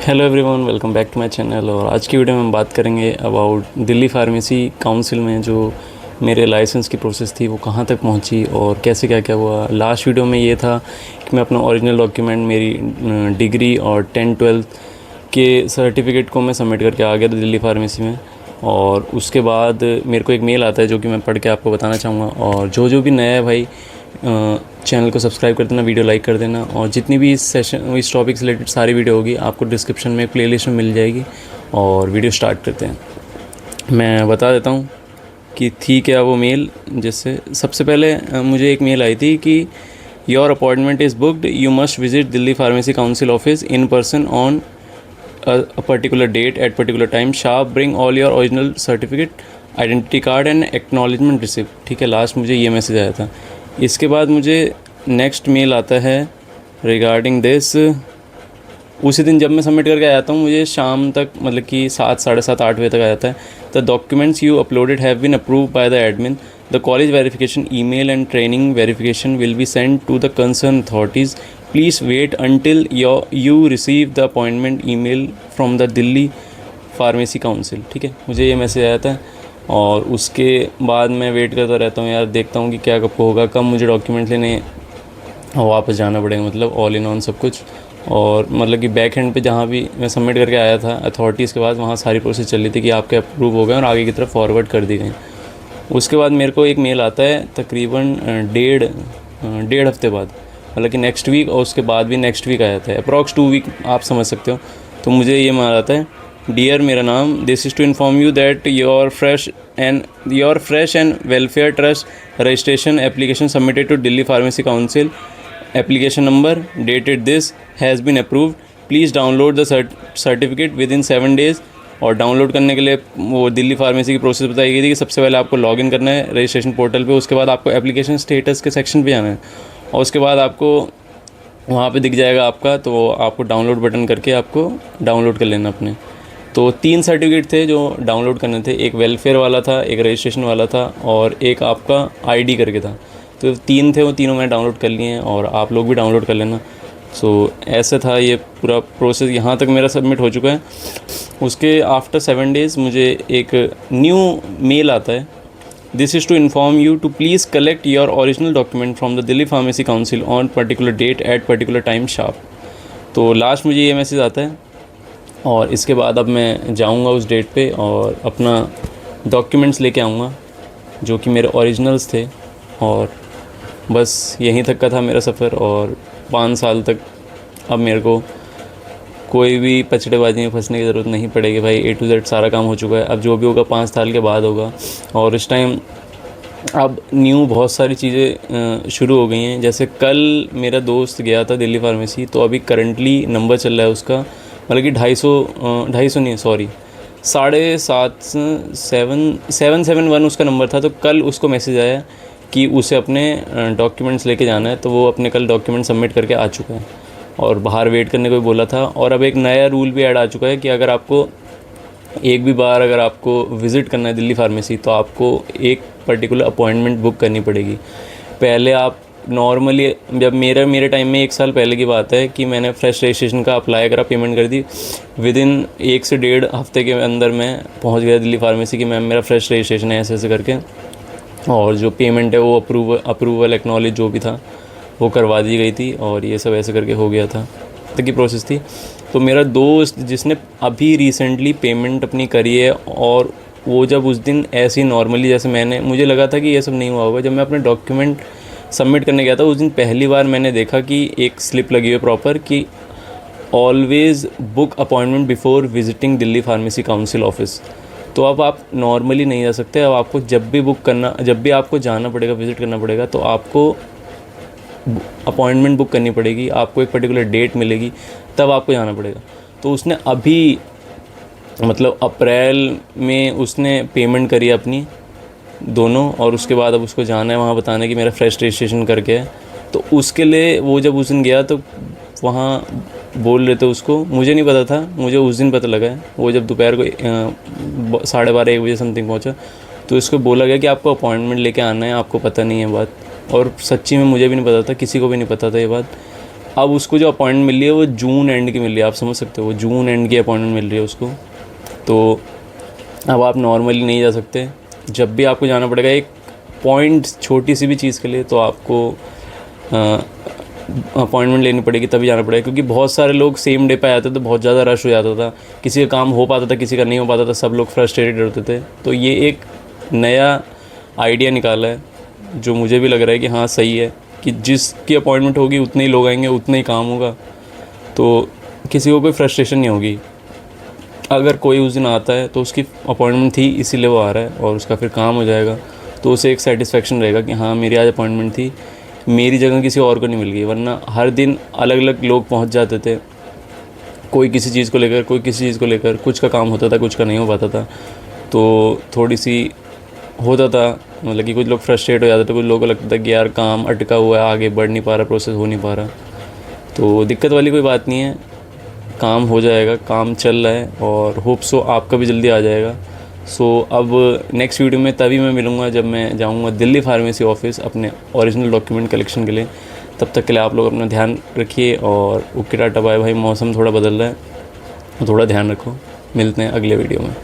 Hello everyone, welcome back to my channel. और आज की वीडियो में हम बात करेंगे अबाउट दिल्ली फार्मेसी काउंसिल में जो मेरे लाइसेंस की प्रोसेस थी वो कहाँ तक पहुँची और कैसे क्या क्या हुआ। लास्ट वीडियो में ये था कि मैं अपना ओरिजिनल डॉक्यूमेंट, मेरी डिग्री और 10-12 के सर्टिफिकेट को मैं सबमिट करके आ गया था दिल्ली फार्मेसी में। और उसके बाद मेरे को एक मेल आता है जो कि मैं पढ़ के आपको बताना चाहूँगा। और जो भी नया है भाई, चैनल को सब्सक्राइब कर देना, वीडियो लाइक कर देना। और जितनी भी इस टॉपिक से रिलेटेड सारी वीडियो होगी आपको डिस्क्रिप्शन में प्लेलिस्ट में मिल जाएगी। और वीडियो स्टार्ट करते हैं। मैं बता देता हूँ कि थी क्या वो मेल। जिससे सबसे पहले मुझे एक मेल आई थी कि your appointment is booked, you must visit Delhi pharmacy council office in person on a particular date at particular time, sharp, bring all your original certificate, identity card and acknowledgement receipt. ठीक है, last मुझे ये message आया था। इसके बाद मुझे next mail आता है रिगार्डिंग दिस। उसी दिन जब मैं सबमिट करके आया हूँ मुझे शाम तक, मतलब कि 7, साढ़े 7, 8 बजे तक आ जाता है। The documents you uploaded have been approved by the admin. The college verification email and training verification will be send to the concern authorities. Please wait until you receive the appointment email from the Delhi pharmacy council. ठीक है, मुझे ये message आया था। और उसके बाद मैं वेट करता रहता हूँ यार, देखता हूँ कि क्या कब होगा, कब मुझे डॉक्यूमेंट लेने वापस जाना पड़ेगा, मतलब ऑल इन ऑन सब कुछ। और मतलब कि बैक हैंड पे जहाँ भी मैं सबमिट करके आया था अथॉरिटीज़ के पास, वहाँ सारी प्रोसेस चल रही थी कि आपके अप्रूव हो गए और आगे की तरफ फॉरवर्ड कर दी गई। उसके बाद मेरे को एक मेल आता है तकरीबन डेढ़ हफ्ते बाद, मतलब कि नेक्स्ट वीक। और उसके बाद भी नेक्स्ट वीक आया था, अप्रॉक्स 2 वीक आप समझ सकते हो। तो मुझे ये मेल आता है, डियर मेरा नाम, this is to inform you that your fresh and welfare trust registration application submitted to Delhi pharmacy council, application number dated this has been approved. Please download the certificate with in 7 days. और download करने के लिए वो Delhi pharmacy की process बताई गई थी कि सबसे पहले आपको लॉगिन करना है रजिस्ट्रेशन पोर्टल पे। उसके बाद आपको एप्लीकेशन स्टेटस के सेक्शन पे जाना है और उसके बाद आपको वहाँ पे दिख जाएगा आपका, तो आपको डाउनलोड बटन करके आपको डाउनलोड कर लेना अपने। तो 3 सर्टिफिकेट थे जो डाउनलोड करने थे। एक वेलफेयर वाला था, एक रजिस्ट्रेशन वाला था और एक आपका आईडी करके था। तो 3 थे, वो तीनों मैंने डाउनलोड कर लिए हैं और आप लोग भी डाउनलोड कर लेना। सो ऐसा था ये पूरा प्रोसेस। यहाँ तक मेरा सबमिट हो चुका है। उसके आफ्टर 7 डेज़ मुझे एक न्यू मेल आता है, this is to inform you to please collect your original document from the Delhi pharmacy council on particular date at particular time sharp. तो लास्ट मुझे ये मैसेज आता है और इसके बाद अब मैं जाऊंगा उस डेट पे और अपना डॉक्यूमेंट्स लेके आऊँगा जो कि मेरे ओरिजिनल्स थे। और बस यहीं तक का था मेरा सफ़र। और 5 साल तक अब मेरे को कोई भी पचड़ेबाजी में फंसने की ज़रूरत नहीं पड़ेगी भाई। A to Z सारा काम हो चुका है। अब जो भी होगा 5 साल के बाद होगा। और इस टाइम अब न्यू बहुत सारी चीज़ें शुरू हो गई हैं। जैसे कल मेरा दोस्त गया था दिल्ली फार्मेसी, तो अभी करंटली नंबर चल रहा है उसका, मतलब कि 250 नहीं, सॉरी 771 उसका नंबर था। तो कल उसको मैसेज आया कि उसे अपने डॉक्यूमेंट्स लेके जाना है। तो वो अपने कल डॉक्यूमेंट सबमिट करके आ चुका है और बाहर वेट करने को भी बोला था। और अब एक नया रूल भी ऐड आ चुका है कि अगर आपको एक भी बार अगर आपको विज़िट करना है दिल्ली फार्मेसी, तो आपको एक पर्टिकुलर अपॉइंटमेंट बुक करनी पड़ेगी। पहले आप नॉर्मली, जब मेरे टाइम में 1 साल पहले की बात है कि मैंने फ्रेश रजिस्ट्रेशन का अप्लाई करा, पेमेंट कर दी, विद इन 1 से 1.5 हफ्ते के अंदर मैं पहुंच गया दिल्ली फार्मेसी कि मैम मेरा फ्रेश रजिस्ट्रेशन है, ऐसे ऐसे करके। और जो पेमेंट है वो अप्रूवल एक्नॉलेज जो भी था वो करवा दी गई थी और ये सब ऐसे करके हो गया था, तक की प्रोसेस थी। तो मेरा दोस्त जिसने अभी रिसेंटली पेमेंट अपनी करी है, और वो जब उस दिन ऐसे ही नॉर्मली, जैसे मुझे लगा था कि ये सब नहीं हुआ होगा, जब मैं अपने डॉक्यूमेंट सबमिट करने गया था उस दिन पहली बार मैंने देखा कि एक स्लिप लगी हुई प्रॉपर कि always book appointment before visiting Delhi pharmacy council office. तो अब आप नॉर्मली नहीं जा सकते। अब आपको जब भी आपको जाना पड़ेगा, विज़िट करना पड़ेगा, तो आपको अपॉइंटमेंट बुक करनी पड़ेगी। आपको एक पर्टिकुलर डेट मिलेगी, तब आपको जाना पड़ेगा। तो उसने अभी, मतलब अप्रैल में उसने पेमेंट करी अपनी दोनों, और उसके बाद अब उसको जाना है वहाँ बताने कि मेरा फ्रेश रजिस्ट्रेशन करके है। तो उसके लिए वो जब उस दिन गया तो वहाँ बोल रहे थे उसको, मुझे नहीं पता था, मुझे उस दिन पता लगा है। वो जब दोपहर को 12:30 1 बजे समथिंग पहुँचा, तो इसको बोला गया कि आपको अपॉइंटमेंट लेके आना है, आपको पता नहीं है बात। और सच्ची में मुझे भी नहीं पता था, किसी को भी नहीं पता था ये बात। अब उसको जो अपॉइंटमेंट मिल रही है वो जून एंड की मिल रही है, आप समझ सकते हो, वो जून एंड की अपॉइंटमेंट मिल रही है उसको। तो अब आप नॉर्मली नहीं जा सकते, जब भी आपको जाना पड़ेगा एक पॉइंट छोटी सी भी चीज़ के लिए तो आपको अपॉइंटमेंट लेनी पड़ेगी, तभी जाना पड़ेगा। क्योंकि बहुत सारे लोग सेम डे पे आते थे तो बहुत ज़्यादा रश हो जाता था, किसी का काम हो पाता था, किसी का नहीं हो पाता था, सब लोग फ्रस्ट्रेटेड होते थे। तो ये एक नया आइडिया निकाला है जो मुझे भी लग रहा है कि हाँ सही है, कि जिसकी अपॉइंटमेंट होगी उतने ही लोग आएंगे, उतना ही काम होगा, तो किसी को कोई फ्रस्ट्रेशन नहीं होगी। अगर कोई उस दिन आता है तो उसकी अपॉइंटमेंट थी इसीलिए वो आ रहा है और उसका फिर काम हो जाएगा, तो उसे एक सेटिस्फेक्शन रहेगा कि हाँ मेरी आज अपॉइंटमेंट थी, मेरी जगह किसी और को नहीं मिल गई। वरना हर दिन अलग अलग लोग पहुंच जाते थे, कोई किसी चीज़ को लेकर, कोई किसी चीज़ को लेकर, कुछ का काम होता था, कुछ का नहीं हो पाता था। तो थोड़ी सी होता था, मतलब कि कुछ लोग फ्रस्ट्रेट हो जाते थे, कुछ लोगों को लगता था कि यार काम अटका हुआ है, आगे बढ़ नहीं पा रहा, प्रोसेस हो नहीं पा रहा। तो दिक्कत वाली कोई बात नहीं है, काम हो जाएगा, काम चल रहा है और होप सो आपका भी जल्दी आ जाएगा। सो अब नेक्स्ट वीडियो में तभी मैं मिलूँगा जब मैं जाऊँगा दिल्ली फार्मेसी ऑफिस अपने ओरिजिनल डॉक्यूमेंट कलेक्शन के लिए। तब तक के लिए आप लोग अपना ध्यान रखिए और ओके टाटा बाय। भाई मौसम थोड़ा बदल रहा है, थोड़ा ध्यान रखो। मिलते हैं अगले वीडियो में।